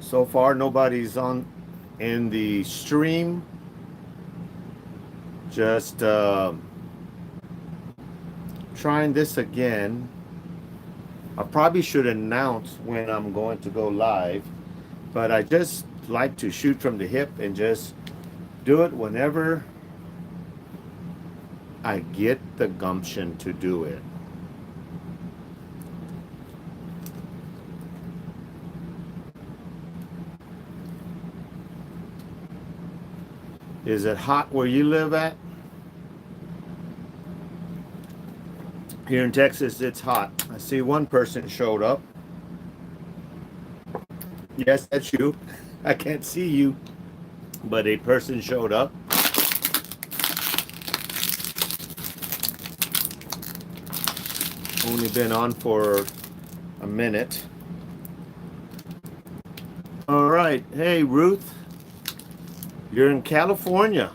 So far, nobody's on in the stream. Just trying this again. I probably should announce when I'm going to go live, but I just like to shoot from the hip and just do it whenever I get the gumption to do it. Is it hot where you live at? Here in Texas, it's hot. I see one person showed up. Yes, that's you. I can't see you, but a person showed up. Only been on for a minute. All right. Hey, Ruth. You're in California.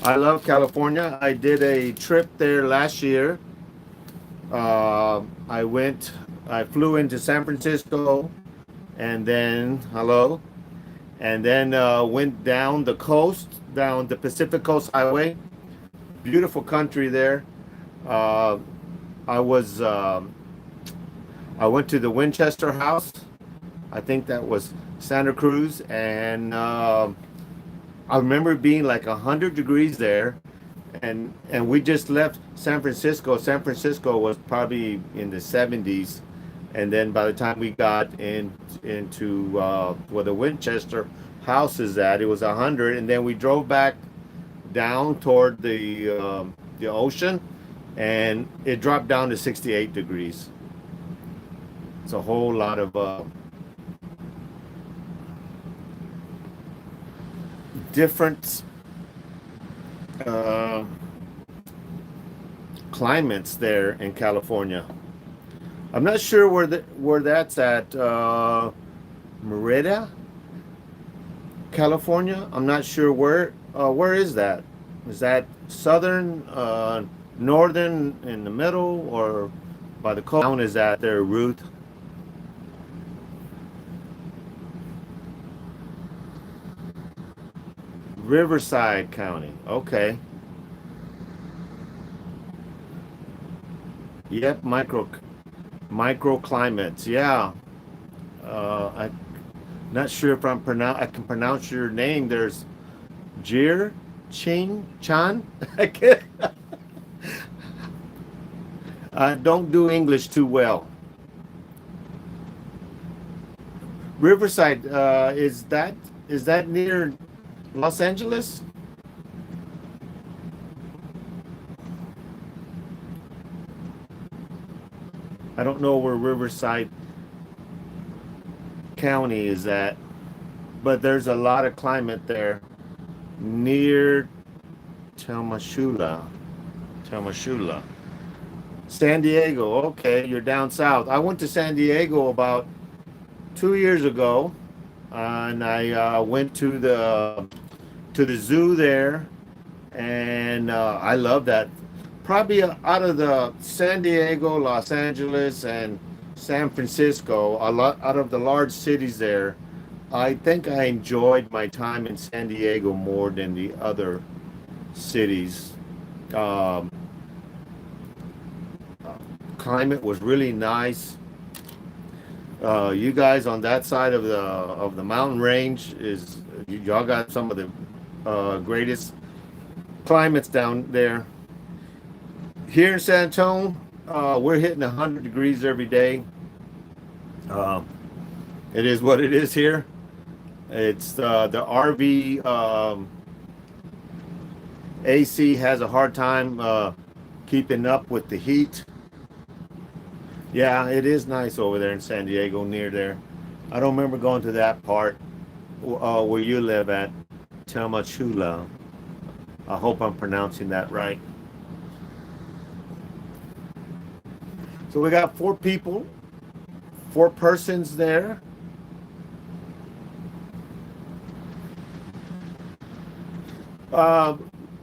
I love California. I did a trip there last year. I flew into San Francisco and then, and then went down the coast, down the Pacific Coast Highway. Beautiful country there. Uh, I was, I went to the Winchester House. I think that was Santa Cruz, and I remember being like 100 degrees there, and we just left San Francisco. San Francisco was probably in the 70s, and then by the time we got into where the Winchester house is at, it was 100, and then we drove back down toward the ocean, and it dropped down to 68 degrees. It's a whole lot of different uh, climates there in California. I'm not sure where that's at. Merida, California. I'm not sure where is that. Is that southern, northern, in the middle, or by the coast? Town is that there, Ruth? Riverside County. Okay. Yep, microclimates. Yeah. I'm not sure if I can pronounce your name. There's Jir Ching Chan. I can't. I don't do English too well. Riverside. Is that near Los Angeles? I don't know where Riverside County is at, but there's a lot of climate there near Temashula. Temashula. San Diego. Okay, you're down south. I went to San Diego about 2 years ago, and I went to the zoo there, and I love that. Probably out of the San Diego, Los Angeles, and San Francisco, a lot out of the large cities there, I think I enjoyed my time in San Diego more than the other cities. Um, Climate was really nice. You guys on that side of the mountain range y'all got some of the greatest climates down there. Here in San Antonio, we're hitting 100 degrees every day. Uh, it is what it is here. It's the RV AC has a hard time keeping up with the heat. Yeah, it is nice over there in San Diego, near there. I don't remember going to that part where you live at, Temachula. I hope I'm pronouncing that right. So we got four people, four persons there. Uh,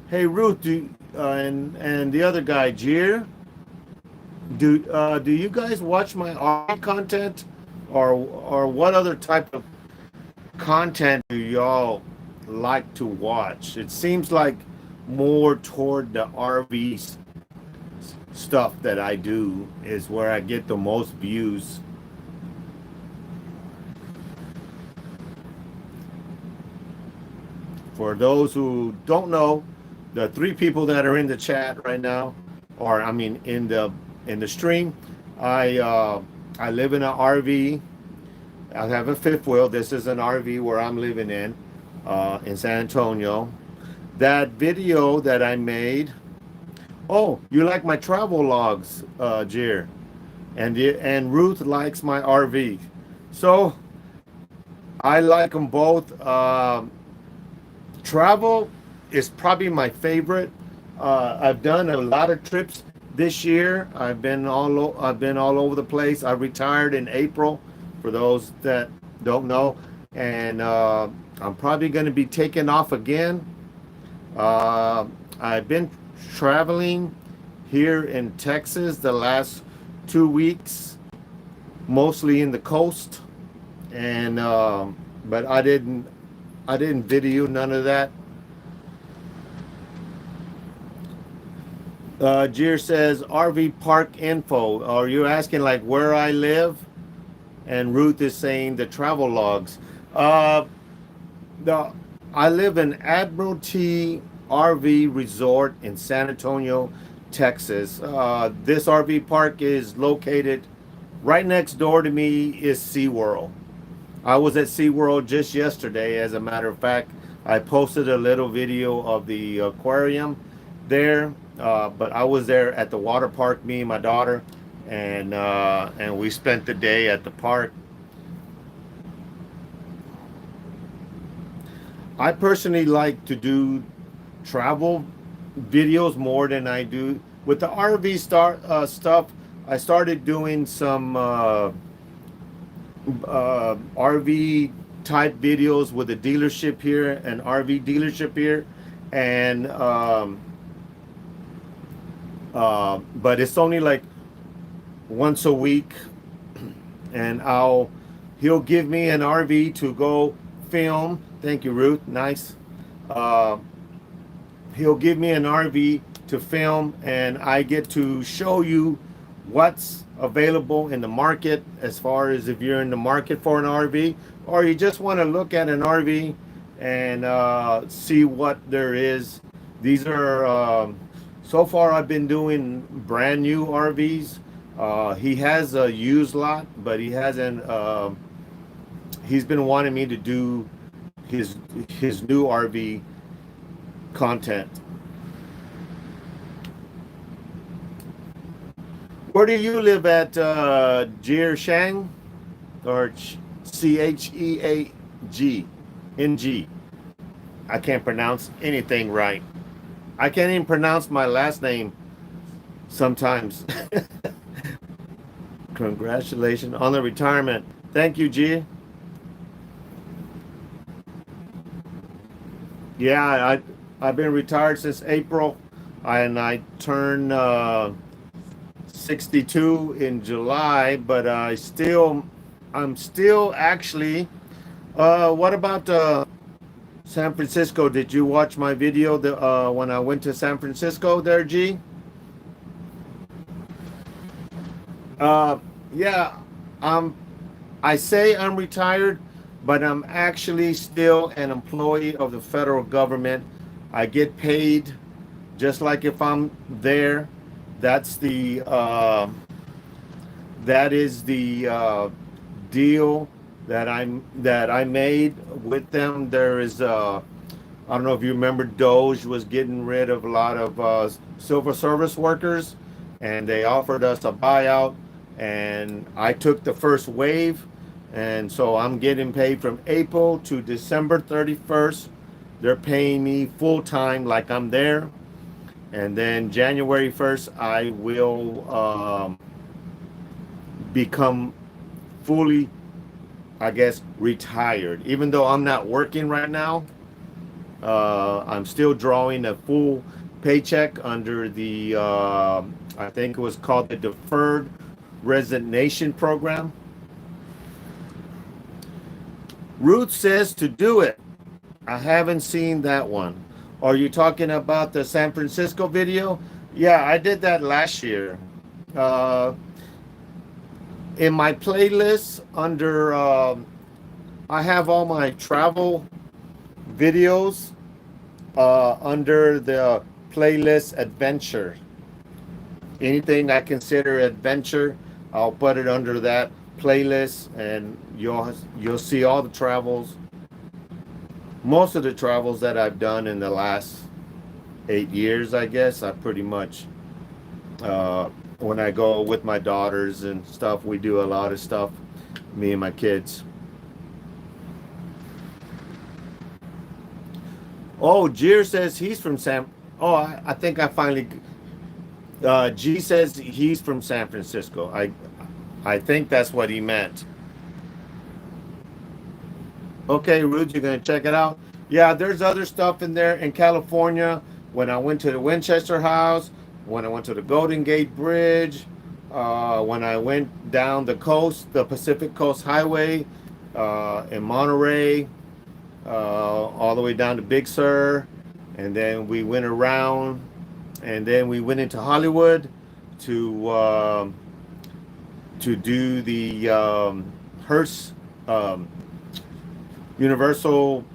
hey Ruth, and the other guy, Jir, do you guys watch my art content or what other type of content do y'all like to watch? It seems like more toward the RV stuff that I do is where I get the most views. For those who don't know, the three people that are in the chat right now, or I mean in the stream, I live in an RV. I have a fifth wheel. This is an RV where I'm living in San Antonio. That video that I made. Oh, you like my travel logs, Jer, and Ruth likes my RV. So I like them both. Travel is probably my favorite. I've done a lot of trips this year. I've been all over the place. I retired in April, for those that don't know, and I'm probably going to be taking off again. I've been traveling here in Texas the last 2 weeks, mostly in the coast, and but I didn't video none of that. Jeer says RV park info. Are you asking like where I live? And Ruth is saying the travel logs. The I live in Admiralty RV Resort in San Antonio, Texas. This RV park is located right next door to me is SeaWorld. I was at SeaWorld just yesterday. As a matter of fact, I posted a little video of the aquarium there. But I was there at the water park, me and my daughter, and we spent the day at the park. I personally like to do travel videos more than I do with the RV stuff. I started doing some RV type videos with a dealership here, an RV dealership here, and but it's only like once a week, and he'll give me an RV to go film. Thank you, Ruth. Nice. He'll give me an RV to film, and I get to show you what's available in the market, as far as if you're in the market for an RV, or you just want to look at an RV and see what there is. These are so far I've been doing brand new RVs. He has a used lot, but he hasn't. He's been wanting me to do his new RV content. Where do you live at, Jir Shang, or Cheagang? I can't pronounce anything right. I can't even pronounce my last name sometimes. Congratulations on the retirement. Thank you, G. Yeah, I've been retired since April, and I turned 62 in July, but I'm still actually. What about San Francisco? Did you watch my video when I went to San Francisco there, G? Yeah, I say I'm retired, but I'm actually still an employee of the federal government. I get paid just like if I'm there. That's the that is the deal that I made with them. There is I don't know if you remember, Doge was getting rid of a lot of civil service workers, and they offered us a buyout, and I took the first wave, and so I'm getting paid from April to December 31st. They're paying me full time like I'm there, and then January 1st I will become fully, I guess, retired. Even though I'm not working right now, I'm still drawing a full paycheck under the I think it was called the Deferred Resignation Program. Ruth says to do it. I haven't seen that one. Are you talking about the San Francisco video? Yeah, I did that last year. Uh, in my playlist under, I have all my travel videos under the playlist adventure. Anything I consider adventure, I'll put it under that playlist, and you'll see all the travels, most of the travels that I've done in the last 8 years. I guess I pretty much when I go with my daughters and stuff, we do a lot of stuff, me and my kids. Oh, Jeer says he's from San. Oh, I think I finally. G says he's from San Francisco. I think that's what he meant. Okay, Rude, you're gonna check it out. Yeah, there's other stuff in there in California. When I went to the Winchester House, when I went to the Golden Gate Bridge, when I went down the coast, the Pacific Coast Highway, in Monterey, all the way down to Big Sur, and then we went around, and then we went into Hollywood to do the Hearst Universal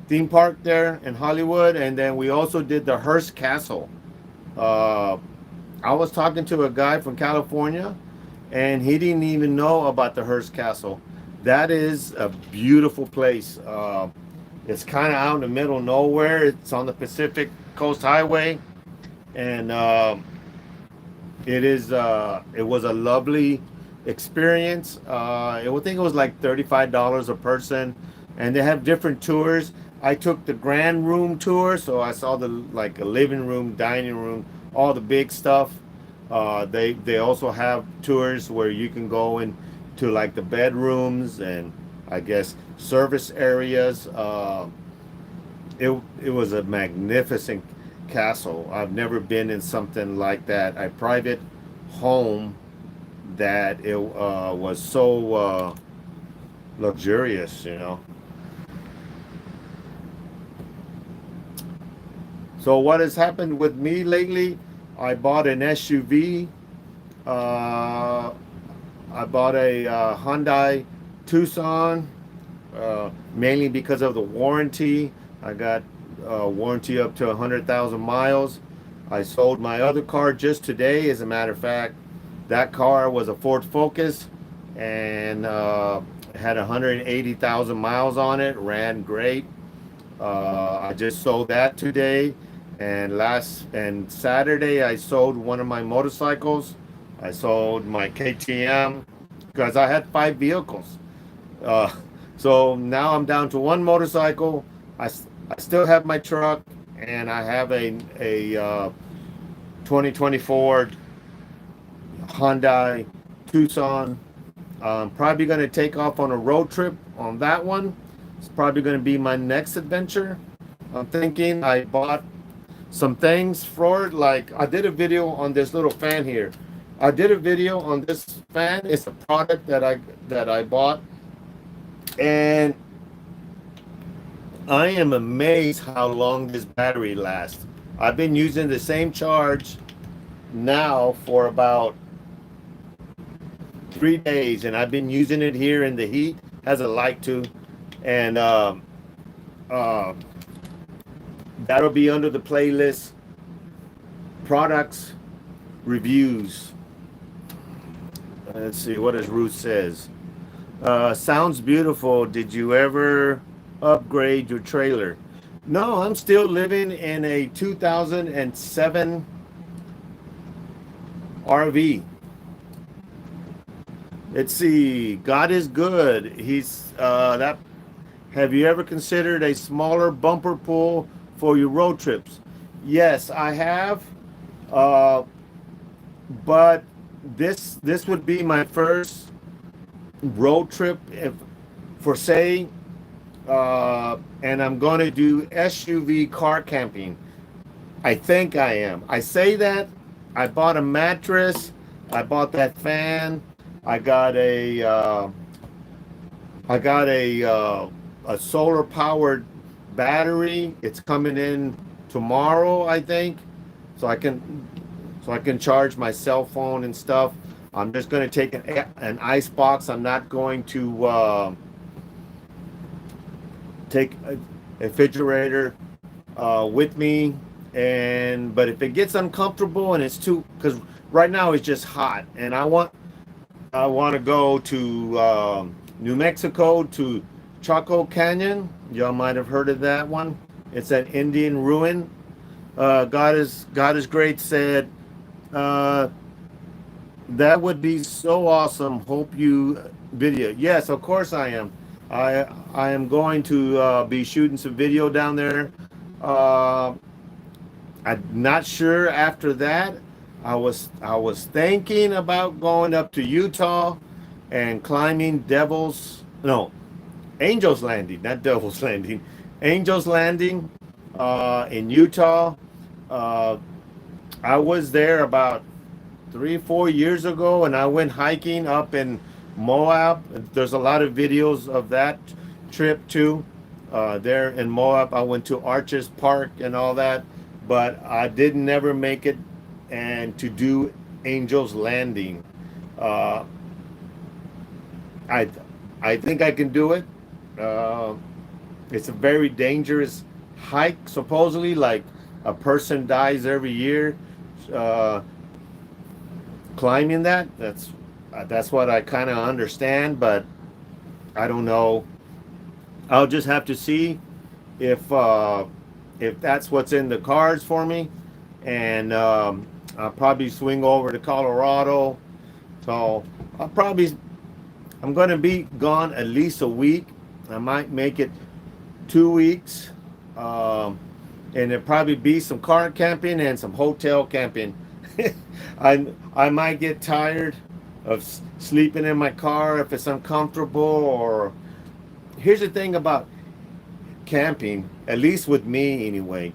theme park there in Hollywood, and then we also did the Hearst Castle. I was talking to a guy from California, and he didn't even know about the Hearst Castle. That is a beautiful place. It's kind of out in the middle of nowhere. It's on the Pacific Coast Highway, and it was a lovely experience. I think it was like $35 a person, and they have different tours. I took the grand room tour, so I saw the like a living room, dining room, all the big stuff. They also have tours where you can go into like the bedrooms and I guess service areas. It was a magnificent castle. I've never been in something like that. A private home that it was so luxurious, you know. So what has happened with me lately? I bought an SUV. I bought a Hyundai Tucson, mainly because of the warranty. I got warranty up to 100,000 miles. I sold my other car just today, as a matter of fact. That car was a Ford Focus and had 180,000 miles on it, ran great. I just sold that today. And Saturday I sold one of my motorcycles. I sold my KTM because I had 5 vehicles. So now I'm down to one motorcycle. I still have my truck, and I have a 2024 Hyundai Tucson. I'm probably going to take off on a road trip on that one. It's probably going to be my next adventure. I'm thinking I bought some things for it. Like I did a video on this little fan here. I did a video on this fan. It's a product that I bought, and I am amazed how long this battery lasts. I've been using the same charge now for about 3 days, and I've been using it here in the heat. Has a light too, and that'll be under the playlist products reviews. Let's see what does Ruth says. Sounds beautiful. Did you ever upgrade your trailer? No, I'm still living in a 2007 RV. Let's see. God is good. He's that. Have you ever considered a smaller bumper pull for your road trips? Yes, I have. But this would be my first road trip for say, and I'm going to do SUV car camping. I think I am. I say that. I bought a mattress. I bought that fan. I got a a solar powered battery. It's coming in tomorrow, I think, so I can charge my cell phone and stuff. I'm just going to take an ice box. I'm not going to take a refrigerator with me. And but if it gets uncomfortable and it's too, because right now it's just hot, and I want to go to New Mexico to Chaco Canyon. Y'all might have heard of that one. It's an Indian ruin. God is great said, uh, that would be so awesome. Hope you video. Yes, of course I am. I am going to be shooting some video down there. Uh, I'm not sure after that. I was thinking about going up to Utah and climbing Angel's Landing, not Devil's Landing, Angel's Landing in Utah. Uh, I was there about 3 or 4 years ago, and I went hiking up in Moab. There's a lot of videos of that trip too. There in Moab, I went to Arches Park and all that, but I did never make it and to do Angel's Landing. Uh, I I think I can do it. Uh, it's a very dangerous hike, supposedly. Like a person dies every year uh, climbing that. That's what I kind of understand, but I don't know. I'll just have to see if that's what's in the cards for me, and I'll probably swing over to Colorado. So I'm going to be gone at least a week. I might make it 2 weeks, and there'll probably be some car camping and some hotel camping. I might get tired of sleeping in my car if it's uncomfortable. Or here's the thing about camping, at least with me anyway,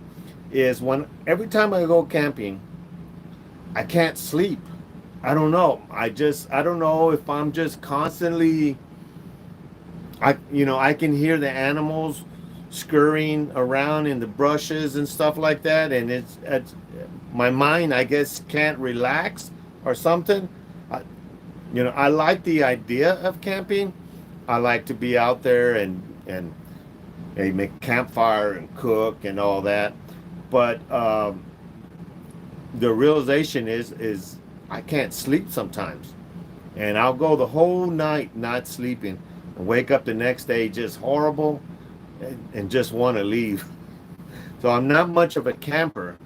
is when every time I go camping, I can't sleep. I don't know. I don't know if I'm just constantly, I can hear the animals scurrying around in the brushes and stuff like that, and it's my mind, I guess, can't relax or something. I, I like the idea of camping. I like to be out there and make campfire and cook and all that. But the realization is I can't sleep sometimes, and I'll go the whole night not sleeping and wake up the next day just horrible and just want to leave. So I'm not much of a camper,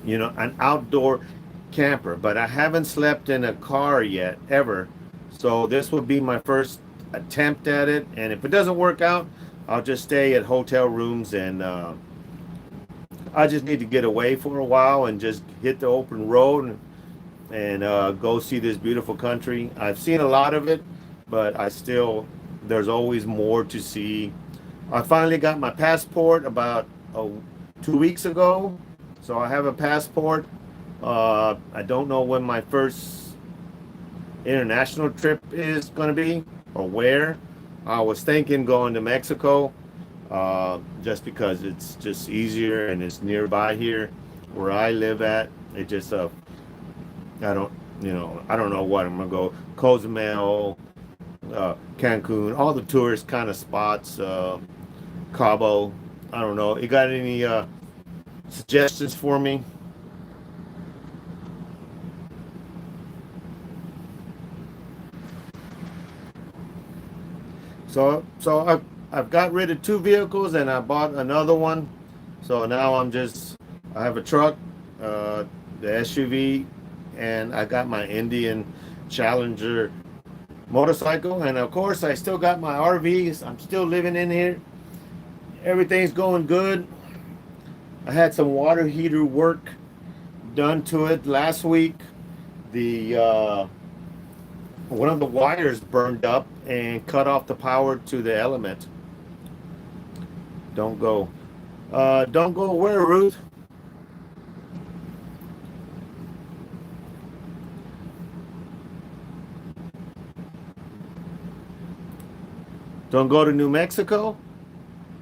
an outdoor camper, but I haven't slept in a car yet ever. So this would be my first attempt at it, and if it doesn't work out, I'll just stay at hotel rooms, and I just need to get away for a while and just hit the open road and go see this beautiful country. I've seen a lot of it, but there's always more to see. I finally got my passport about 2 weeks ago, so I have a passport. I don't know when my first international trip is going to be or where. I was thinking going to Mexico, just because it's just easier and it's nearby here where I live at. It just I don't I don't know what I'm gonna go. Cozumel, Cancun, all the tourist kind of spots. Cabo. I don't know. You got any suggestions for me? So I've got rid of 2 vehicles and I bought another one. So now I have a truck, the SUV, and I got my Indian Challenger motorcycle, and of course I still got my RVs. I'm still living in here. Everything's going good. I had some water heater work done to it last week. The one of the wires burned up and cut off the power to the element. Don't go. Don't go where, Ruth? Don't go to New Mexico,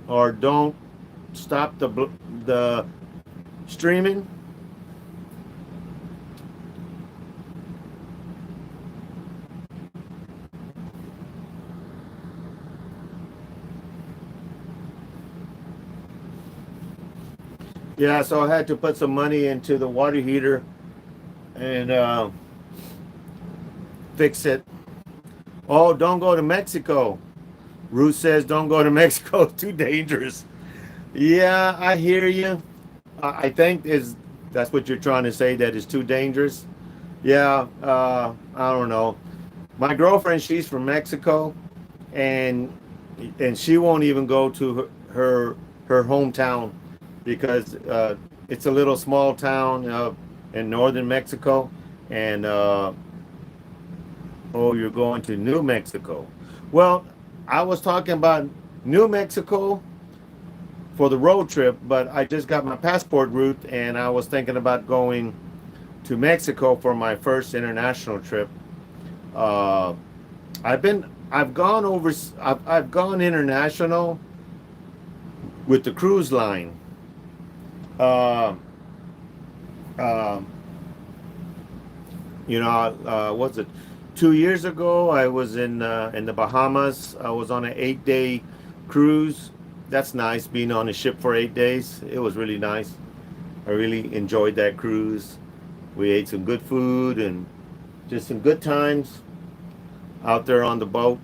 or don't stop the streaming. Yeah, so I had to put some money into the water heater and fix it. Oh, don't go to Mexico. Ruth says, don't go to Mexico. It's too dangerous. Yeah, I hear you. I think is that's what you're trying to say, that it's too dangerous. Yeah, I don't know. My girlfriend, she's from Mexico, and she won't even go to her hometown because it's a little small town in northern Mexico, and oh, you're going to New Mexico. Well, I was talking about New Mexico for the road trip, but I just got my passport route, and I was thinking about going to Mexico for my first international trip. Uh, I've gone over, I've gone international with the cruise line. Uh, um, what's it? 2 years ago, I was in the Bahamas. I was on an 8 day cruise. That's nice, being on a ship for 8 days. It was really nice. I really enjoyed that cruise. We ate some good food and just some good times out there on the boat.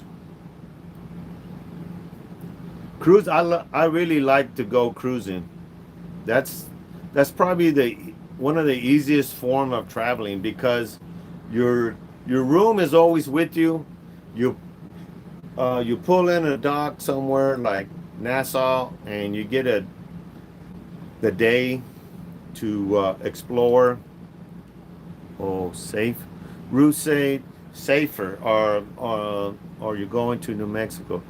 Cruise, I really like to go cruising. That's that's probably the one of the easiest form of traveling because your your room is always with you. You you pull in a dock somewhere like Nassau, and you get the day to explore. Oh, safe. Ruth say safer, or you're going to New Mexico.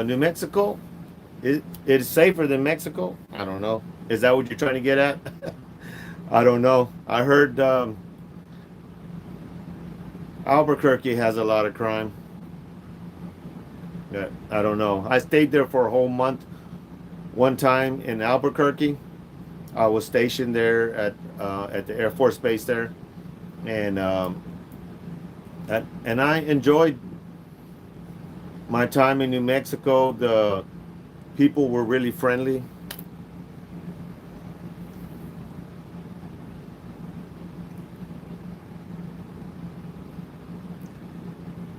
New Mexico, it is safer than Mexico. I don't know. Is that what you're trying to get at? I don't know. I heard Albuquerque has a lot of crime. Yeah, I don't know. I stayed there for a whole month one time in Albuquerque. I was stationed there at the Air Force Base there, and and I enjoyed my time in New Mexico. The people were really friendly.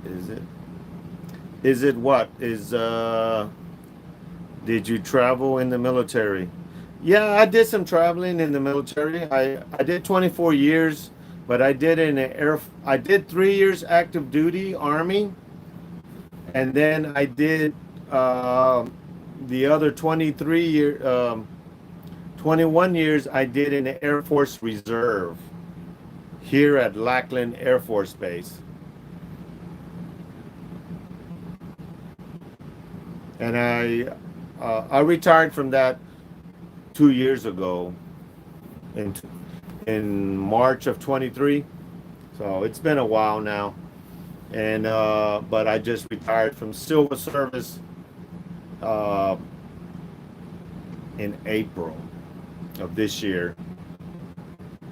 Is it? Is it what? Did you travel in the military? Yeah, I did some traveling in the military. I did 24 years, but I did in the air. I did 3 years active duty Army, and then I did the other 21 years I did in the Air Force Reserve here at Lackland Air Force Base. And I retired from that 2 years ago in in March of 23. So it's been a while now. And but I just retired from Silver Service uh, in April of this year.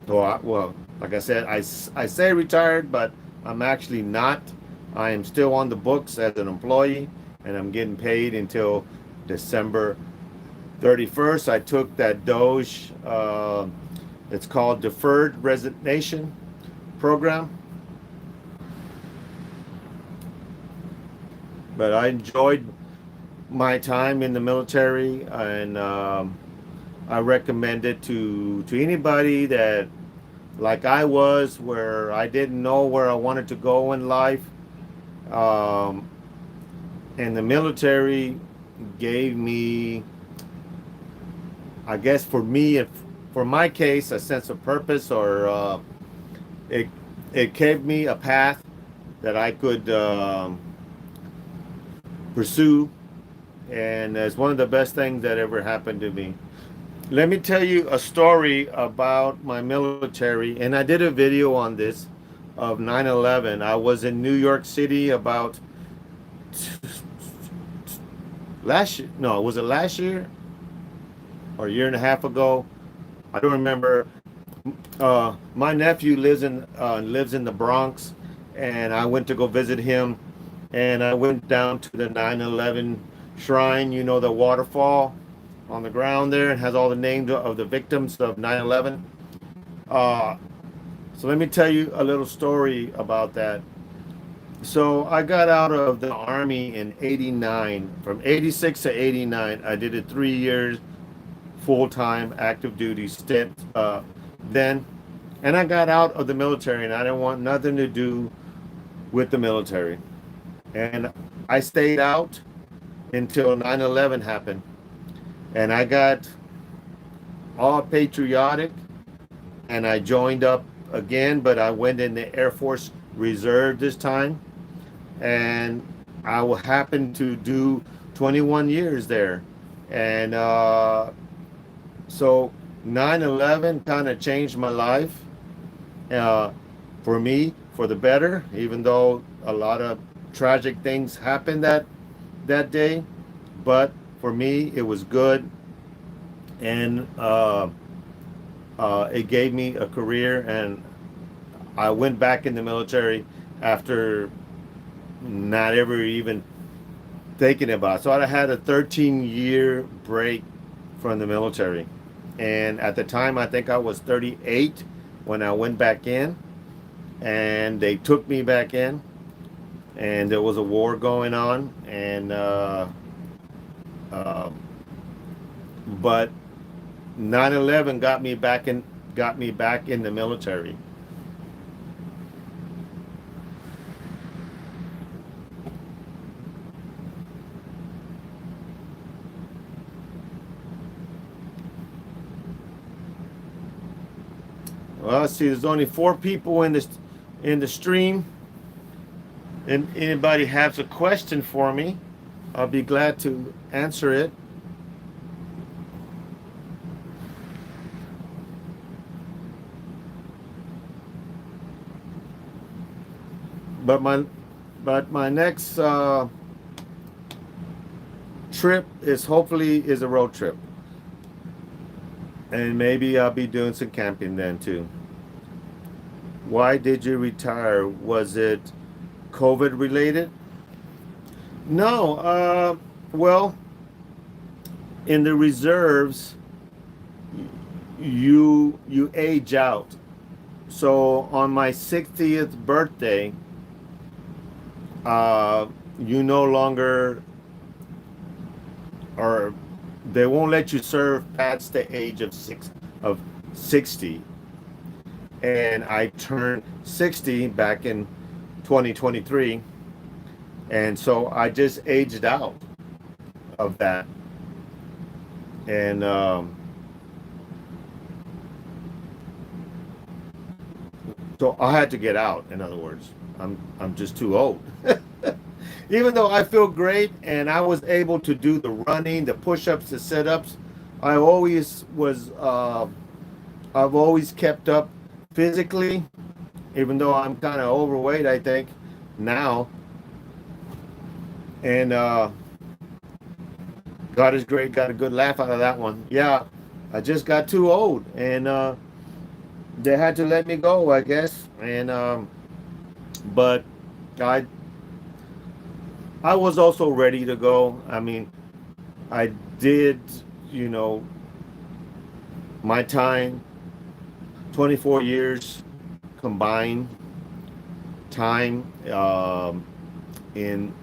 Well, like I said, I say retired, but I'm actually not. I am still on the books as an employee, and I'm getting paid until December 31st. I took that Doge. It's called Deferred Resignation Program. But I enjoyed my time in the military, and I recommend it to anybody that, like I was, where I didn't know where I wanted to go in life. Um, and the military gave me, I guess, for me, if for my case, a sense of purpose, or it it gave me a path that I could pursue, and it's one of the best things that ever happened to me. Let me tell you a story about my military, and I did a video on this of 9/11. I was in New York City about last year. No, was it last year or a year and a half ago? I don't remember. My nephew lives in the Bronx, and I went to go visit him, and I went down to the 9/11 shrine. You know, the waterfall on the ground there, and has all the names of the victims of 9/11. Uh, so let me tell you a little story about that. So I got out of the army in '89. From '86 to '89, I did a 3 years full-time active duty stint then, and I got out of the military, and I didn't want nothing to do with the military. And I stayed out until 9/11 happened, and I got all patriotic, and I joined up again, but I went in the Air Force Reserve this time, and I happened to do 21 years there. And so 9/11 kind of changed my life uh, for me for the better, even though a lot of tragic things happened that day. But for me, it was good, and it gave me a career, and I went back in the military after not ever even thinking about it. So I had a 13-year break from the military. And at the time, I think I was 38 when I went back in, and they took me back in, and there was a war going on, and uh, but 9/11 got me back in the military. Well, let's see, there's only 4 people in the stream. And anybody has a question for me, I'll be glad to answer it. But my next trip is hopefully is a road trip, and maybe I'll be doing some camping then too. Why did you retire? Was it COVID related? No. Well, in the reserves, you age out. So on my 60th birthday, you no longer, or they won't let you serve past the age of 60. And I turned 60 back in 2023, and so I just aged out of that. And so I had to get out. In other words, I'm just too old. Even though I feel great and I was able to do the running, the push-ups, the sit-ups, I always was. I've always kept up physically, even though I'm kind of overweight, I think now. And God is great. Got a good laugh out of that one. Yeah, I just got too old, and they had to let me go, I guess. And but I I was also ready to go. I mean, I did, you know, my time, 24 years combined time in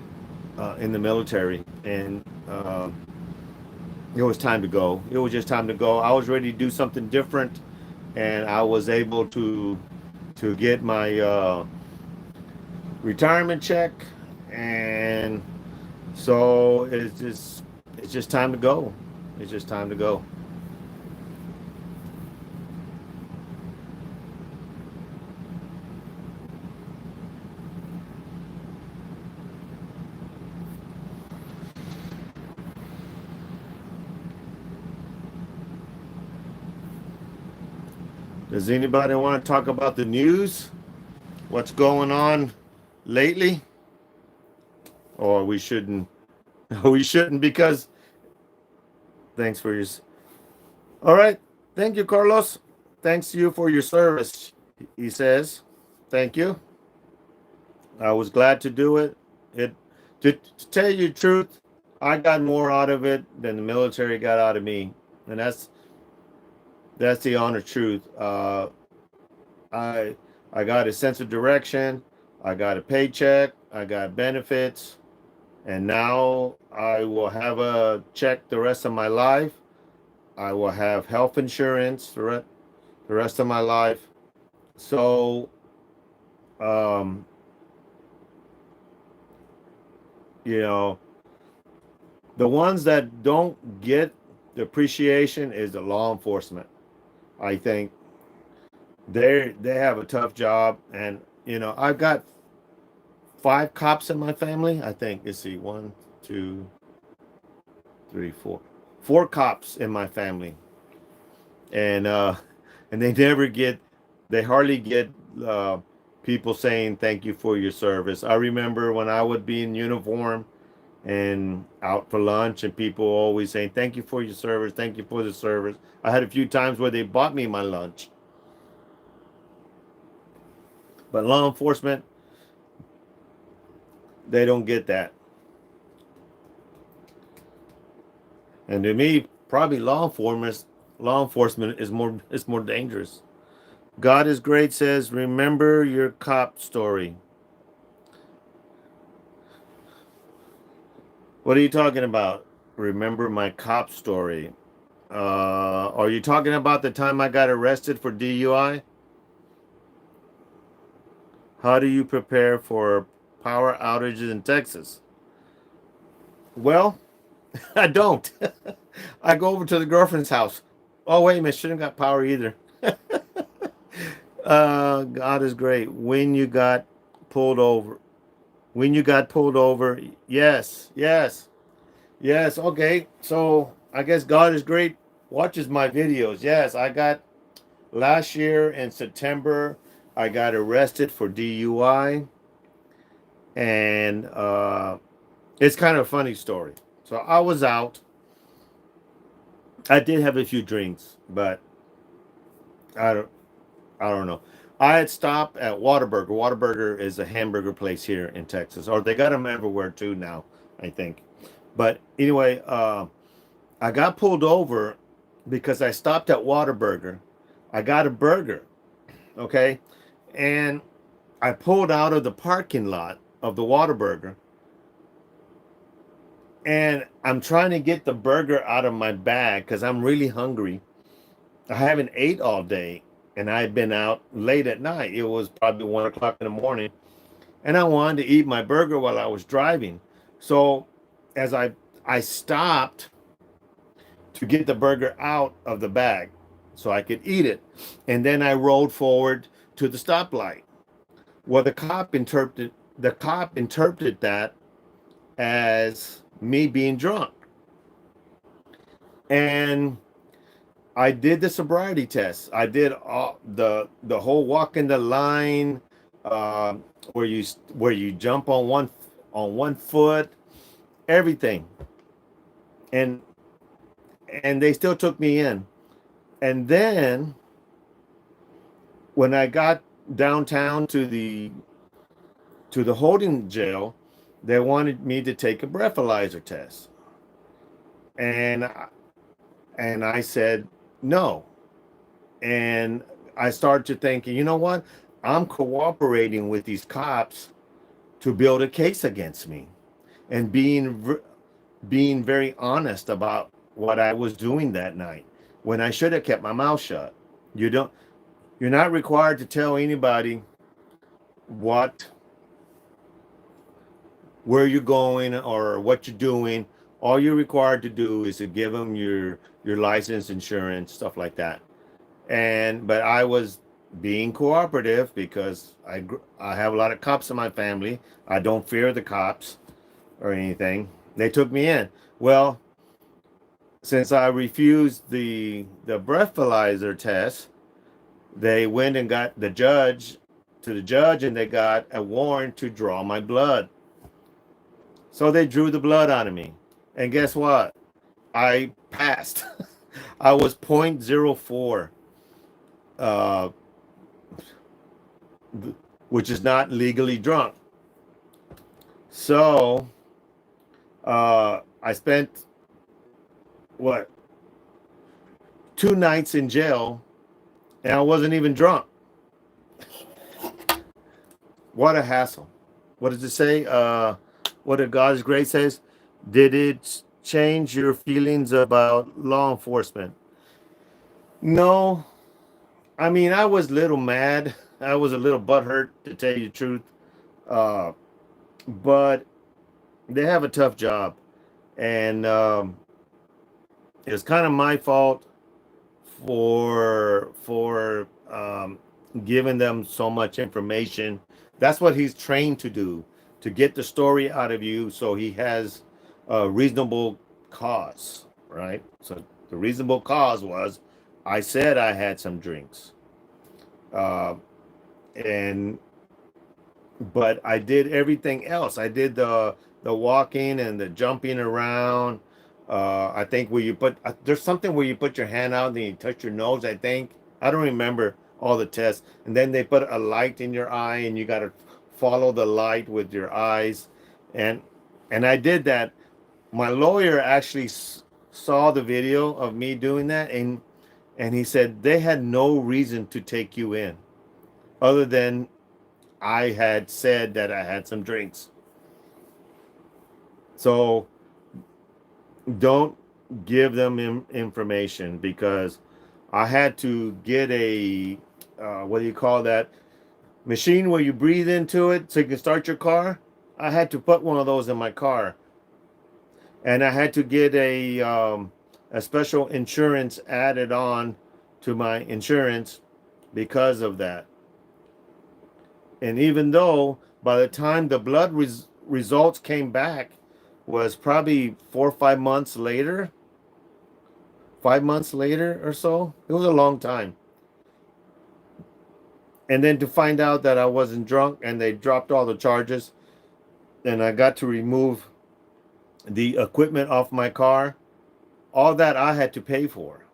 the military, and it was time to go. It was just time to go. I was ready to do something different, and I was able to get my retirement check, and so it's just time to go. It's just time to go. Does anybody want to talk about the news? What's going on lately? Or we shouldn't We shouldn't because thanks for your. All right. Thank you, Carlos. Thanks to you for your service. He says, thank you. I was glad to do it. It to tell you the truth, I got more out of it than the military got out of me, and that's the honest truth. I I got a sense of direction. I got a paycheck. I got benefits, and now I will have a check the rest of my life. I will have health insurance the rest of my life. So, um, you know, the ones that don't get the appreciation is the law enforcement. I think they have a tough job, and I've got 5 cops in my family. I think let's see, one, two, three, four cops in my family, and and they hardly get uh, people saying thank you for your service. I remember when I would be in uniform and out for lunch, and people always saying thank you for your service, thank you for the service. I had a few times where they bought me my lunch, but law enforcement, they don't get that. And to me, probably law enforcement is more dangerous. God is great says, remember your cop story. What are you talking about? Remember my cop story. Are you talking about the time I got arrested for DUI? How do you prepare for power outages in Texas? Well, I don't. I go over to the girlfriend's house. Oh, wait a minute. Shouldn't got power either. God is great. Pulled over. When you got pulled over. Yes, yes, yes. Okay. So I guess God is great. Watches my videos. Yes, I got last year in September, I got arrested for DUI. And it's kind of a funny story. So I was out. I did have a few drinks, but I don't I don't know. I had stopped at Whataburger. Whataburger is a hamburger place here in Texas, or they got them everywhere too now, I think. But anyway, I got pulled over because I stopped at Whataburger. I got a burger, okay, and I pulled out of the parking lot of the Whataburger, and I'm trying to get the burger out of my bag because I'm really hungry. I haven't ate all day, and I had been out late at night. It was probably 1 o'clock in the morning, and I wanted to eat my burger while I was driving. So, as I stopped to get the burger out of the bag so I could eat it, and then I rolled forward to the stoplight. Well, the cop interpreted that as me being drunk, and I did the sobriety test. I did all the whole walk in the line, uh, where you jump on one foot, everything, and and they still took me in. And then when I got downtown to the holding jail, they wanted me to take a breathalyzer test, and I said no. And I started to thinking, you know what? I'm cooperating with these cops to build a case against me, and being very honest about what I was doing that night when I should have kept my mouth shut. You don't you're not required to tell anybody what where you're going or what you're doing. All you're required to do is to give them your license, insurance, stuff like that. But I was being cooperative because I have a lot of cops in my family. I don't fear the cops or anything. They took me in. Well, since I refused the breathalyzer test, they went and got the judge, and they got a warrant to draw my blood. So they drew the blood out of me. And guess what? I passed. I was 0.04, uh, which is not legally drunk. So I spent, what, 2 nights in jail, and I wasn't even drunk. What a hassle. What does it say? What did God's grace says? Did it change your feelings about law enforcement? No. I mean, I was a little mad. I was a little butthurt, to tell you the truth. Uh, but they have a tough job. And it's kind of my fault for giving them so much information. That's what he's trained to do, to get the story out of you, so he has a reasonable cause, right? So the reasonable cause was, I said I had some drinks, and but I did everything else. I did the walking and the jumping around. I think where you put there's something where you put your hand out and you touch your nose. I think, I don't remember all the tests. And then they put a light in your eye, and you got to follow the light with your eyes. And I did that. My lawyer actually saw the video of me doing that, and he said they had no reason to take you in, other than I had said that I had some drinks. So don't give them information, because I had to get a what do you call that machine where you breathe into it so you can start your car. I had to put one of those in my car, and I had to get a special insurance added on to my insurance because of that. And even though by the time the blood results came back was probably 4 or 5 months later, 5 months later or so, it was a long time. And then to find out that I wasn't drunk, and they dropped all the charges, and I got to remove the equipment off my car, all that I had to pay for,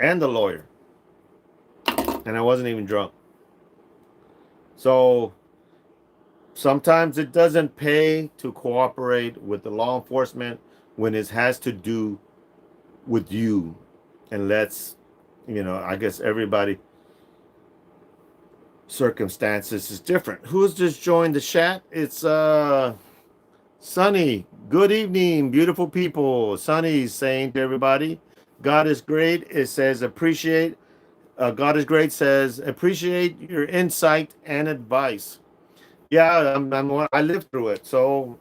and the lawyer. And I wasn't even drunk. So sometimes it doesn't pay to cooperate with the law enforcement when it has to do with you. And I guess everybody circumstances is different. Who's just joined the chat? It's Sunny. Good evening, beautiful people. Sunny's saying to everybody, God is great. It says appreciate. God is great says appreciate your insight and advice. Yeah, I lived through it. So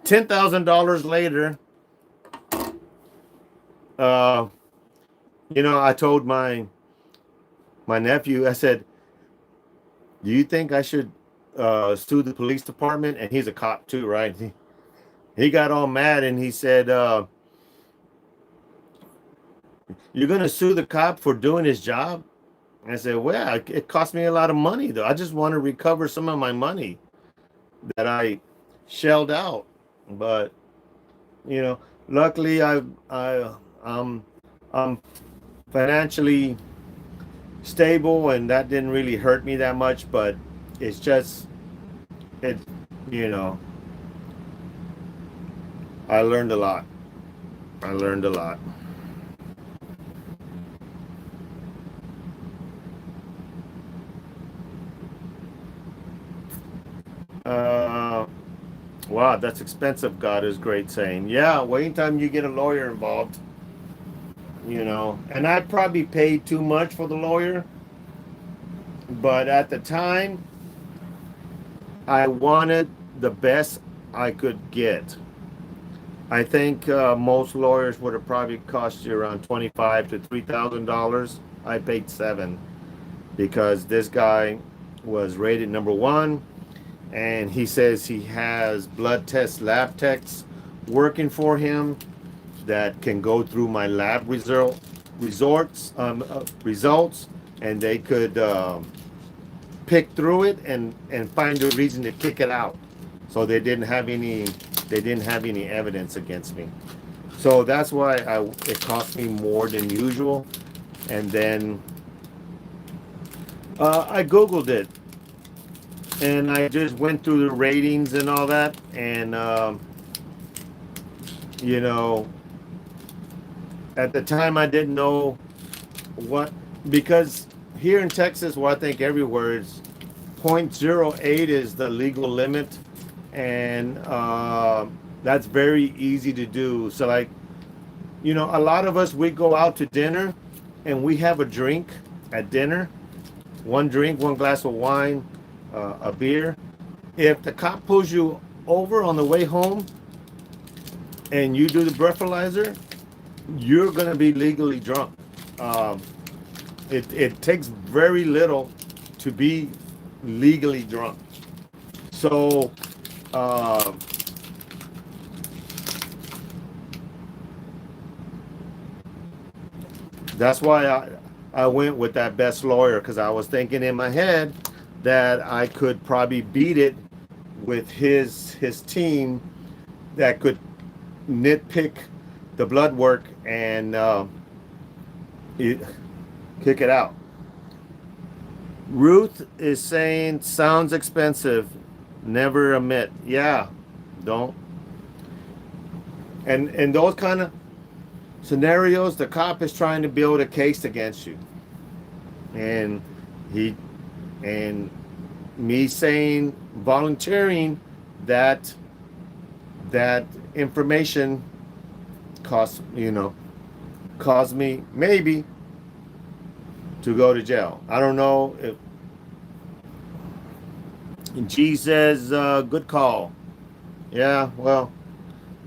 $10,000 later, I told my nephew, I said, do you think I should sue the police department? And he's a cop too, right? He got all mad, and he said, you're going to sue the cop for doing his job? And I said, well, it cost me a lot of money, though. I just want to recover some of my money that I shelled out. But, luckily I'm financially stable, and that didn't really hurt me that much. But it's just, I learned a lot. Wow, that's expensive. God is great saying, yeah, wait time you get a lawyer involved, and I probably paid too much for the lawyer, but at the time I wanted the best I could get. I think most lawyers would have probably cost you around $2,500 to $3,000. I paid $7,000 because this guy was rated #1. And he says he has blood test lab techs working for him that can go through my lab results, and they could pick through it and find a reason to kick it out. So they didn't they didn't have any evidence against me. So that's why it cost me more than usual. And then I Googled it, and I just went through the ratings and all that. And, you know, at the time I didn't know what, because here in Texas, well, I think everywhere is 0.08 is the legal limit. And that's very easy to do. So, like, you know, a lot of us, we go out to dinner and we have a drink at dinner, one drink, one glass of wine, a beer. If the cop pulls you over on the way home and you do the breathalyzer, you're going to be legally drunk. It takes very little to be legally drunk. So, that's why I went with that best lawyer, because I was thinking in my head that I could probably beat it with his team that could nitpick the blood work and kick it out. Ruth is saying, sounds expensive. Never admit. Yeah, don't. And those kind of scenarios, the cop is trying to build a case against you. And me saying, volunteering that information caused me maybe to go to jail. I don't know if. And G says, good call. Yeah, well,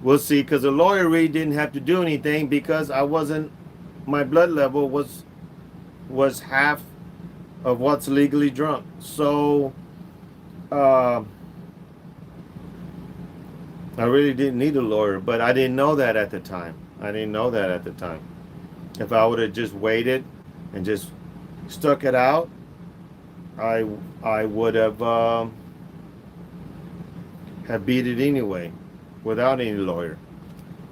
we'll see, because the lawyer really didn't have to do anything, because my blood level was half of what's legally drunk. So I really didn't need a lawyer, but I didn't know that at the time. If I would have just waited and just stuck it out, I would have beat it anyway without any lawyer.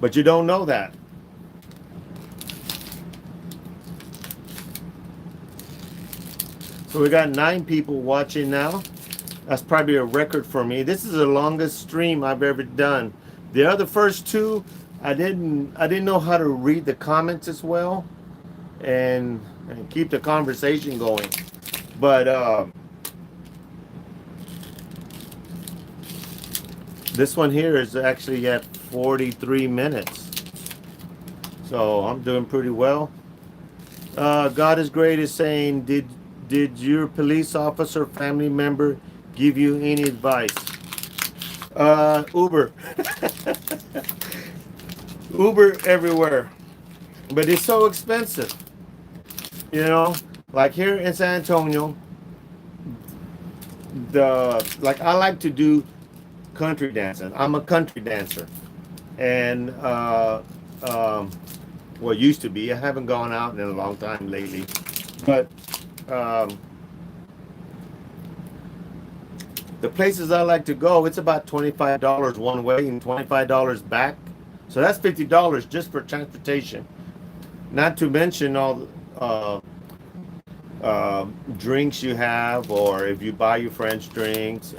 But you don't know that. So we got 9 people watching now. That's probably a record for me. This is the longest stream I've ever done. The other first 2, I didn't know how to read the comments as well and keep the conversation going. But this one here is actually at 43 minutes. So I'm doing pretty well. God is Great is saying, did your police officer family member give you any advice? Uber. Uber everywhere. But it's so expensive. You know, like here in San Antonio, I like to do country dancing. I'm a country dancer. And used to be. I haven't gone out in a long time lately. But the places I like to go, it's about $25 one way and $25 back. So that's $50 just for transportation. Not to mention all drinks you have, or if you buy your French drinks,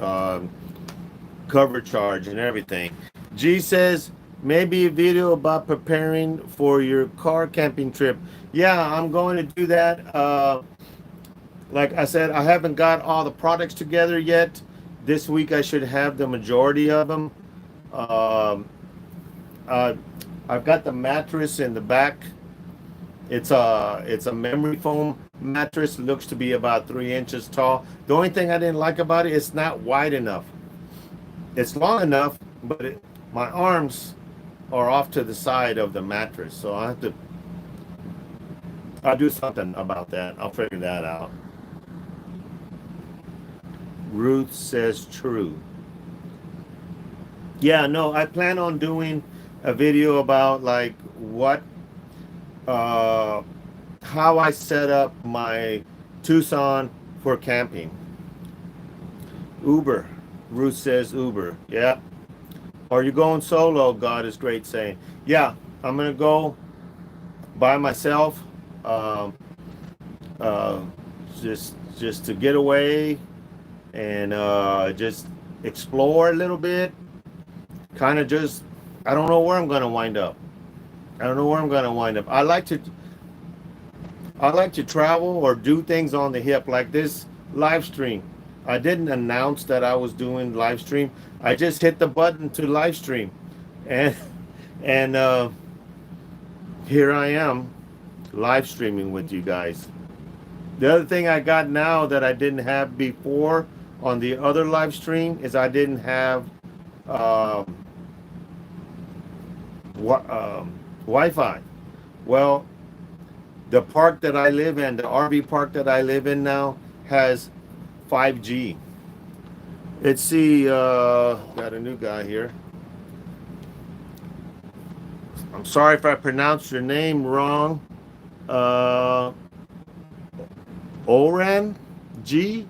cover charge and everything. G says, maybe a video about preparing for your car camping trip. Yeah, I'm going to do that. Like I said, I haven't got all the products together yet. This week I should have the majority of them. I've got the mattress in the back. It's a memory foam mattress. It looks to be about 3 inches tall. The only thing I didn't like about it, it's not wide enough. It's long enough, but my arms are off to the side of the mattress. So I'll do something about that. I'll figure that out. Ruth says true. Yeah, no, I plan on doing a video about like how I set up my Tucson for camping. Uber. Ruth says Uber. Yeah. Are you going solo? God is great saying. Yeah, I'm gonna go by myself. Um, uh, just to get away and just explore a little bit. Kind of just, I don't know where I'm gonna wind up. I don't know where I'm gonna wind up. I like to travel or do things on the hip like this live stream. I didn't announce that I was doing live stream. I just hit the button to live stream, and and here I am live streaming with you guys. The other thing I got now that I didn't have before on the other live stream is I didn't have um, Wi-Fi. Well, the park that I live in, the RV park that I live in now, has 5G. Let's see. Got a new guy here. I'm sorry if I pronounced your name wrong. Uh, Oran G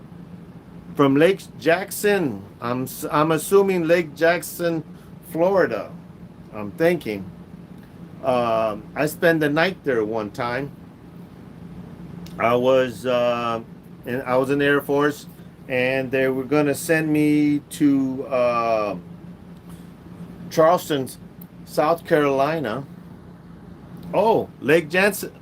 from Lake Jackson. I'm assuming Lake Jackson, Florida. I'm thinking. I spent the night there one time. I was I was in the Air Force, and they were gonna send me to Charleston, South Carolina. Oh, Lake Jackson,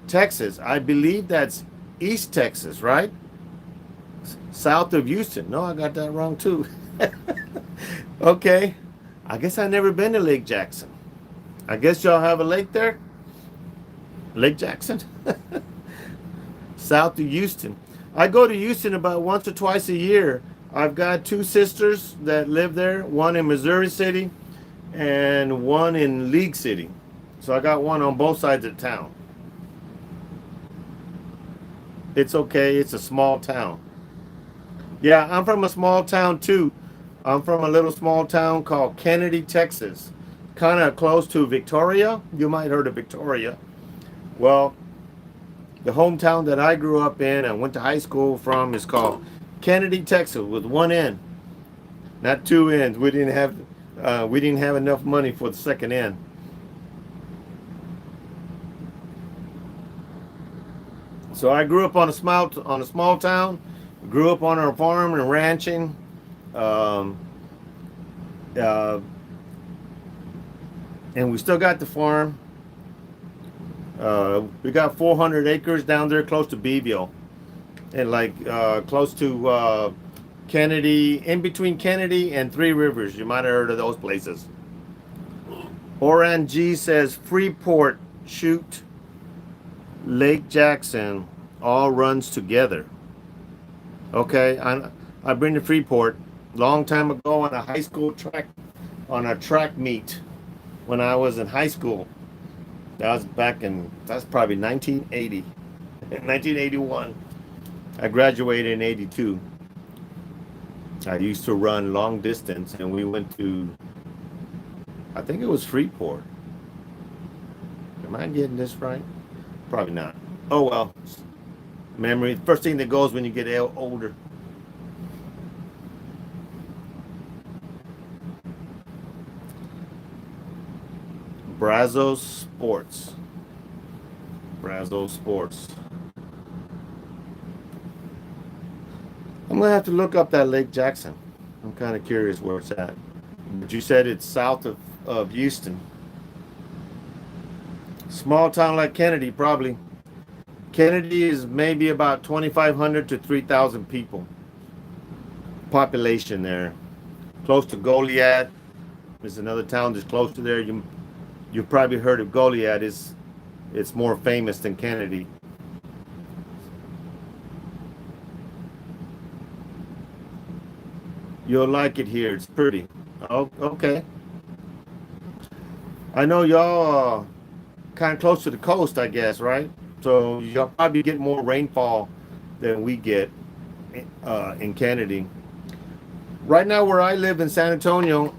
Texas. I believe that's East Texas, right? South of Houston. No, I got that wrong too. Okay. I guess I never been to Lake Jackson. I guess y'all have a lake there? Lake Jackson? South of Houston. I go to Houston about once or twice a year. I've got two sisters that live there, one in Missouri City and one in League City. So I got one on both sides of town. It's okay, it's a small town. Yeah, I'm from a small town too. I'm from a little small town called Kennedy, Texas. Kind of close to Victoria. You might heard of Victoria. Well, the hometown that I grew up in and went to high school from is called Kennedy, Texas, with one N, not two N's. We didn't have enough money for the second N. So I grew up on a small town. Grew up on our farm and ranching. Um, uh, and we still got the farm. We got 400 acres down there close to Beeville, and like close to Kennedy, in between Kennedy and Three Rivers. You might have heard of those places. Oran G says Freeport, Chute, Lake Jackson, all runs together. Okay, I've been to Freeport long time ago on a track meet when I was in high school. That's probably 1980, 1981. I graduated in 82. I used to run long distance, and we went to, I think it was Freeport. Am I getting this right? Probably not. Oh well. Memory, first thing that goes when you get older. Brazos Sports. Brazos Sports. I'm gonna have to look up that Lake Jackson. I'm kind of curious where it's at. But you said it's south of Houston. Small town like Kennedy, probably. Kennedy is maybe about 2,500 to 3,000 people. Population there. Close to Goliad. There's another town that's close to there. You've probably heard of Goliad. It's more famous than Kennedy. You'll like it here. It's pretty. Oh, okay. I know y'all kind of close to the coast, I guess, right? So you'll probably get more rainfall than we get in Kennedy. Right now, where I live in San Antonio,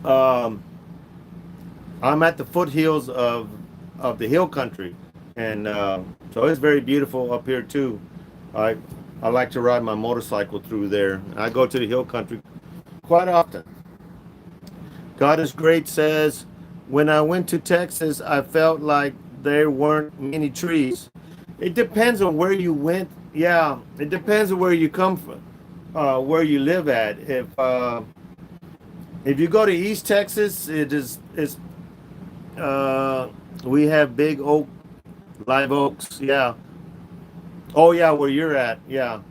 um, I'm at the foothills of the hill country, and so it's very beautiful up here too. I I like to ride my motorcycle through there. I go to the hill country quite often. God is Great says, when I went to Texas, I felt like there weren't many trees. It depends on where you went. Yeah, it depends on where you come from, where you live at. If you go to East Texas, it's we have big oak, live oaks. Yeah. Oh yeah, where you're at. Yeah.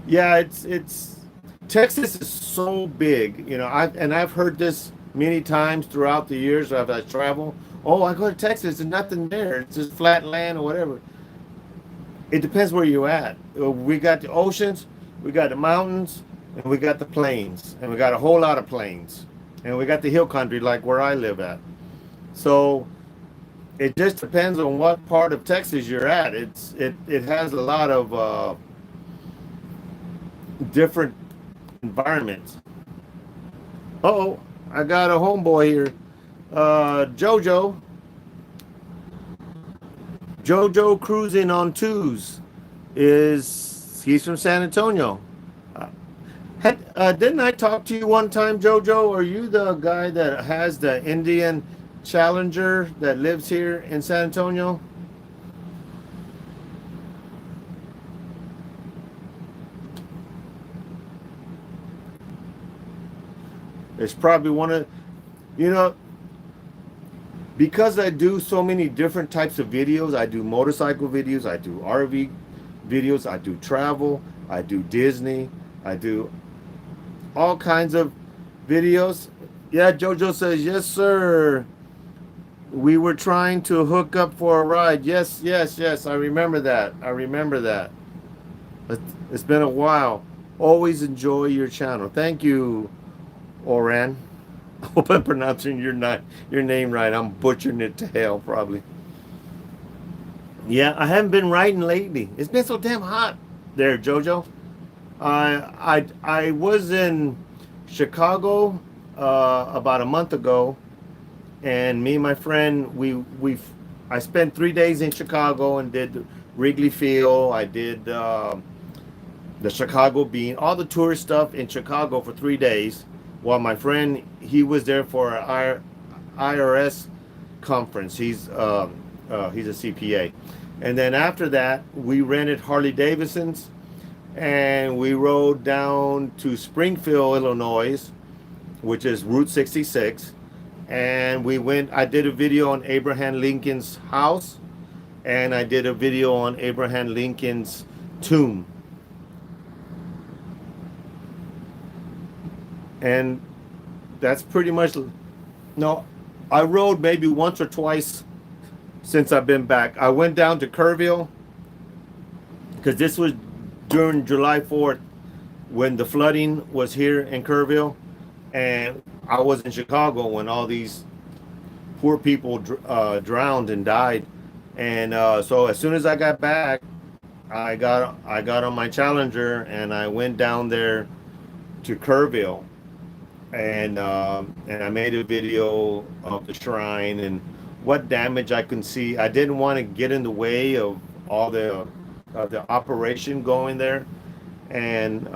Yeah, it's Texas is so big, you know. I've heard this many times throughout the years as I travel. Oh, I go to Texas, there's nothing there. It's just flat land or whatever. It depends where you're at. We got the oceans, we got the mountains, and we got the plains, and we got a whole lot of plains, and we got the hill country like where I live at. So it just depends on what part of Texas you're at. It has a lot of different environments. Oh, I got a homeboy here. Jojo. Jojo cruising on twos. He's from San Antonio. Uh, didn't I talk to you one time, Jojo? Are you the guy that has the Indian Challenger that lives here in San Antonio? It's probably one of, you know, because I do so many different types of videos. I do motorcycle videos, I do RV videos, I do travel, I do Disney, I do all kinds of videos. Yeah, Jojo says, yes, sir. We were trying to hook up for a ride. Yes, yes, yes. I remember that. I remember that. It's been a while. Always enjoy your channel. Thank you, Oran. I hope I'm pronouncing your name right. I'm butchering it to hell, probably. Yeah, I haven't been riding lately. It's been so damn hot there, Jojo. I was in Chicago about a month ago, and me and my friend I spent 3 days in Chicago and did Wrigley Field. I did the Chicago Bean, all the tourist stuff in Chicago for 3 days. While my friend, he was there for an IRS conference. He's a CPA. And then after that, we rented Harley Davidsons and we rode down to Springfield, Illinois, which is Route 66. And I did a video on Abraham Lincoln's house, and I did a video on Abraham Lincoln's tomb. And that's pretty much, no, I rode maybe once or twice since I've been back. I went down to Kerrville because this was during July 4th when the flooding was here in Kerrville, and I was in Chicago when all these poor people drowned and died. And so as soon as I got back, I got on my Challenger and I went down there to Kerrville, and I made a video of the shrine and what damage I can see. I didn't want to get in the way of all the operation going there, and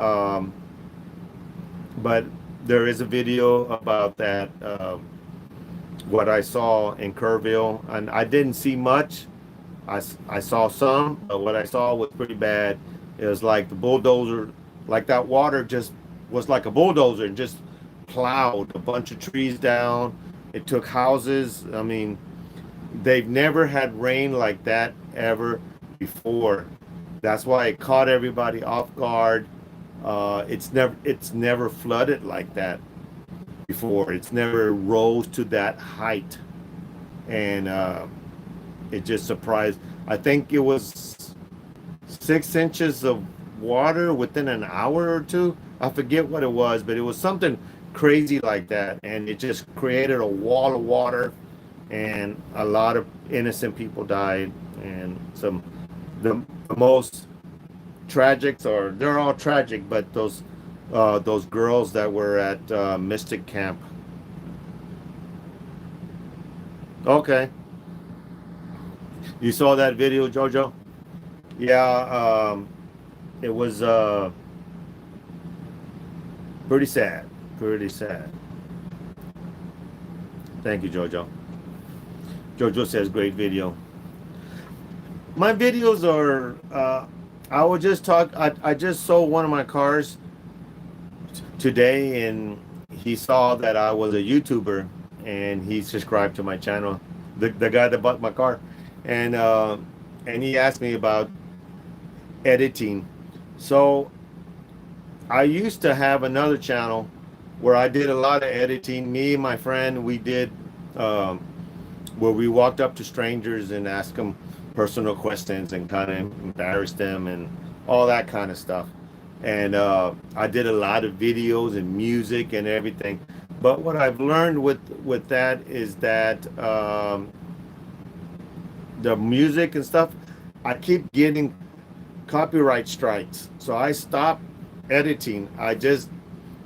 but there is a video about that, what I saw in Kerrville, and I didn't see much. I saw some, but what I saw was pretty bad. It was like the bulldozer, like that water just was like a bulldozer and just plowed a bunch of trees down. It took houses. I mean, they've never had rain like that ever before. That's why it caught everybody off guard. It's never flooded like that before. It's never rose to that height, and it just surprised. I think it was 6 inches of water within an hour or two. I forget what it was, but it was something crazy like that, and it just created a wall of water, and a lot of innocent people died, and the most tragics, or they're all tragic, but those girls that were at Mystic Camp. Okay, you saw that video, Jojo? Yeah, it was pretty sad. Pretty sad. Thank you, Jojo. Jojo says great video. My videos are I will just talk. I just sold one of my cars today, and he saw that I was a YouTuber, and he subscribed to my channel. The guy that bought my car, and he asked me about editing. So I used to have another channel where I did a lot of editing. Me and my friend, we did where we walked up to strangers and asked them personal questions and kind of embarrassed them and all that kind of stuff. And I did a lot of videos and music and everything. But what I've learned with that is that the music and stuff, I keep getting copyright strikes. So I stopped editing. I just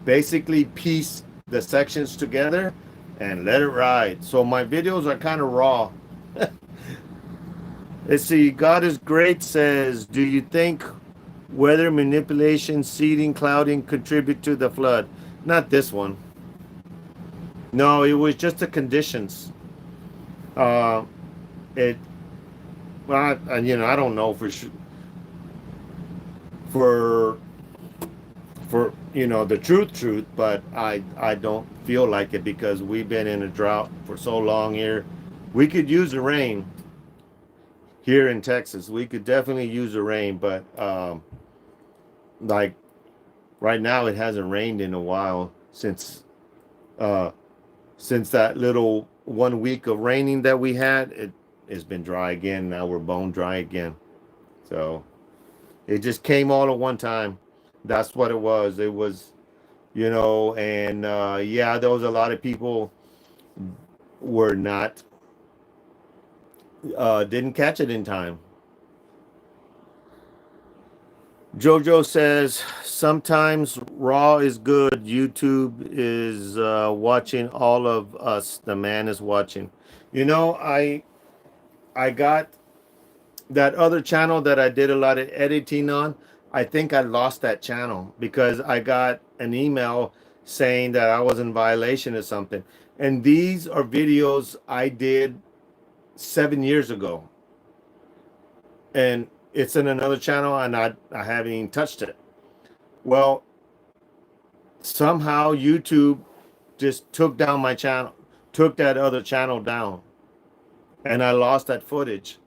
basically piece the sections together and let it ride. So my videos are kind of raw. Let's see. God is Great says, do you think weather manipulation, seeding, clouding contribute to the flood? Not this one. No, it was just the conditions. It well, I don't know for sure. For the truth, but I don't feel like it because we've been in a drought for so long here. We could use the rain here in Texas. We could definitely use the rain, but like right now it hasn't rained in a while since that little 1 week of raining that we had. It's been dry again. Now we're bone dry again. So it just came all at one time. That's what it was. It was, and yeah, there was a lot of people were not, didn't catch it in time. Jojo says, sometimes raw is good. YouTube is watching all of us. The man is watching. I got that other channel that I did a lot of editing on. I think I lost that channel because I got an email saying that I was in violation of something. And these are videos I did 7 years ago. And it's in another channel and I haven't even touched it. Well, somehow YouTube just took down my channel, took that other channel down. And I lost that footage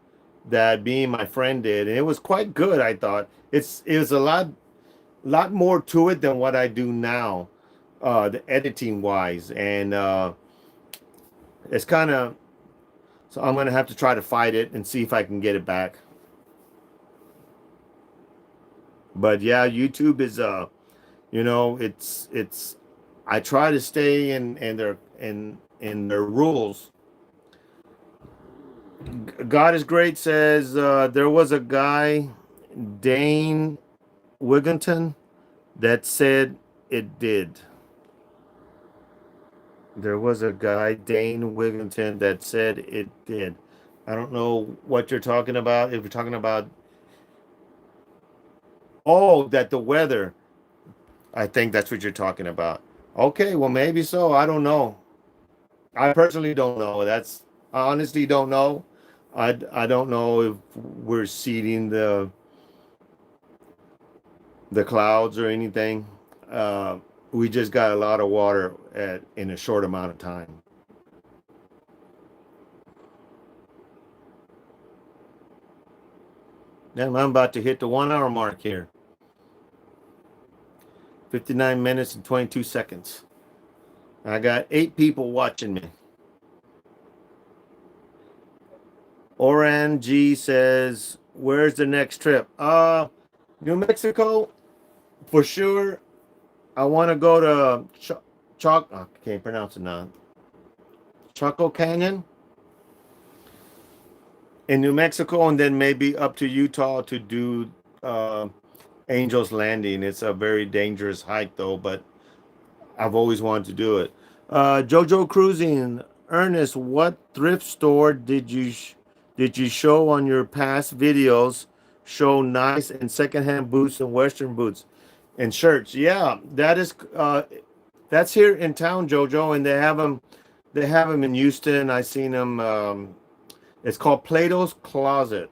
that me and my friend did. And it was quite good, I thought. It was a lot more to it than what I do now, the editing wise. And it's kind of, so I'm going to have to try to fight it and see if I can get it back. But yeah, YouTube is, it's, I try to stay in their rules. God is Great says, there was a guy, Dane Wigington, that said it did. There was a guy, Dane Wigington, that said it did. I don't know what you're talking about. If you're talking about, that the weather, I think that's what you're talking about. Okay, well, maybe so. I don't know. I personally don't know. I honestly don't know. I don't know if we're seeding the clouds or anything. We just got a lot of water in a short amount of time. Damn, I'm about to hit the 1 hour mark here. 59 minutes and 22 seconds. I got 8 people watching me. Oran G says, where's the next trip? New Mexico, for sure. I want to go to I can't pronounce it now. Chaco Canyon in New Mexico, and then maybe up to Utah to do Angel's Landing. It's a very dangerous hike, though, but I've always wanted to do it. Jojo Cruising, Ernest, what thrift store did you show on your past videos show nice and secondhand boots and Western boots and shirts. Yeah, that's here in town, Jojo, and they have them. They have them in Houston. I seen them. It's called Plato's Closet,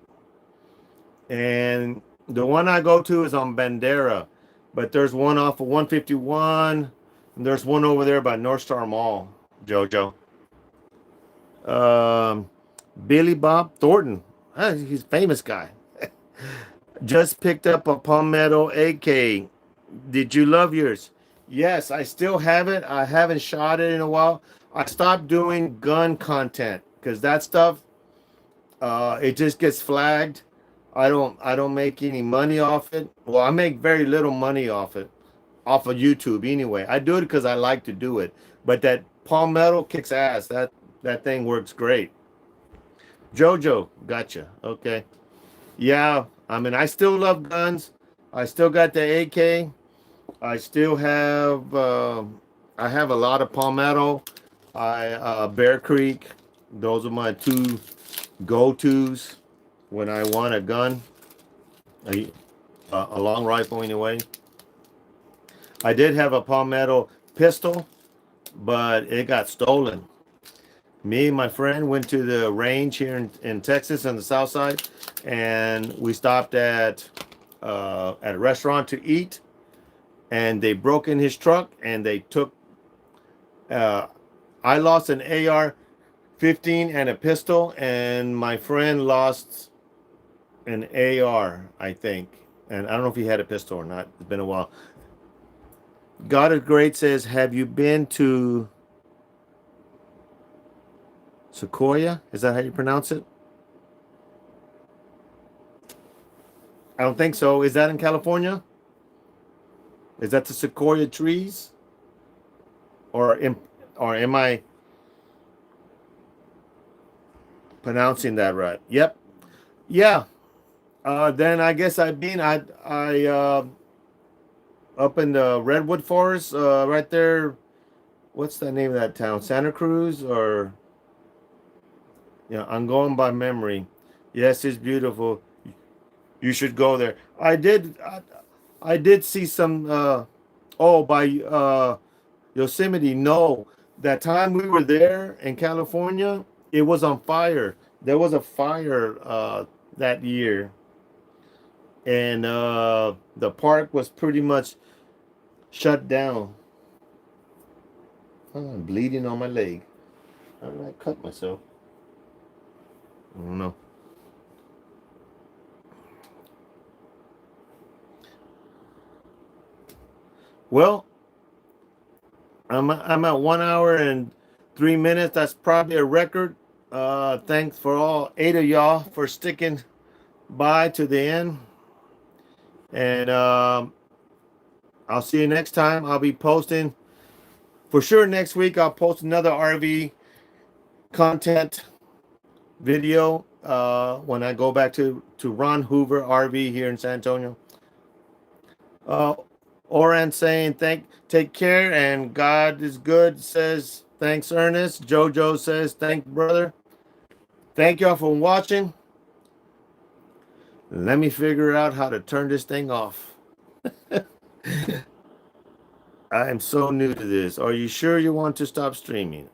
and the one I go to is on Bandera, but there's one off of 151, and there's one over there by North Star Mall, Jojo. Um, Billy Bob Thornton. He's a famous guy. Just picked up a Palmetto AK. Did you love yours? Yes, I still have it. I haven't shot it in a while. I stopped doing gun content because that stuff, it just gets flagged. I don't make any money off it. Well, I make very little money off it, off of YouTube anyway. I do it because I like to do it. But that Palmetto kicks ass. That thing works great. Jojo, gotcha. Okay. Yeah, I mean, I still love guns. I still got the AK. I still have. I have a lot of Palmetto. Bear Creek. Those are my two go-tos when I want a gun, a long rifle anyway. I did have a Palmetto pistol, but it got stolen. Me and my friend went to the range here in Texas on the south side, and we stopped at a restaurant to eat, and they broke in his truck and they took. I lost an AR-15 and a pistol, and my friend lost an AR, I think, and I don't know if he had a pistol or not. It's been a while. God is Great says, "Have you been to Sequoia? Is that how you pronounce it?" I don't think so. Is that in California? Is that the Sequoia trees, or am I pronouncing that right? Yep. Yeah. Then I guess I up in the redwood forest, right there. What's the name of that town? Santa Cruz, or yeah, I'm going by memory. Yes, it's beautiful. You should go there. I did see some. Oh, by Yosemite. No, that time we were there in California, it was on fire. There was a fire that year, and the park was pretty much shut down. Oh, I'm bleeding on my leg. How did I cut myself? I don't know. Well, I'm at 1 hour and 3 minutes. That's probably a record. Thanks for all 8 of y'all for sticking by to the end. And I'll see you next time. I'll be posting for sure next week. I'll post another RV content video when I go back to Ron Hoover RV here in San Antonio. Uh, Oran saying take care and God is good, says thanks Ernest. Jojo says thank brother. Thank y'all for watching. Let me figure out how to turn this thing off. I am so new to this. Are you sure you want to stop streaming?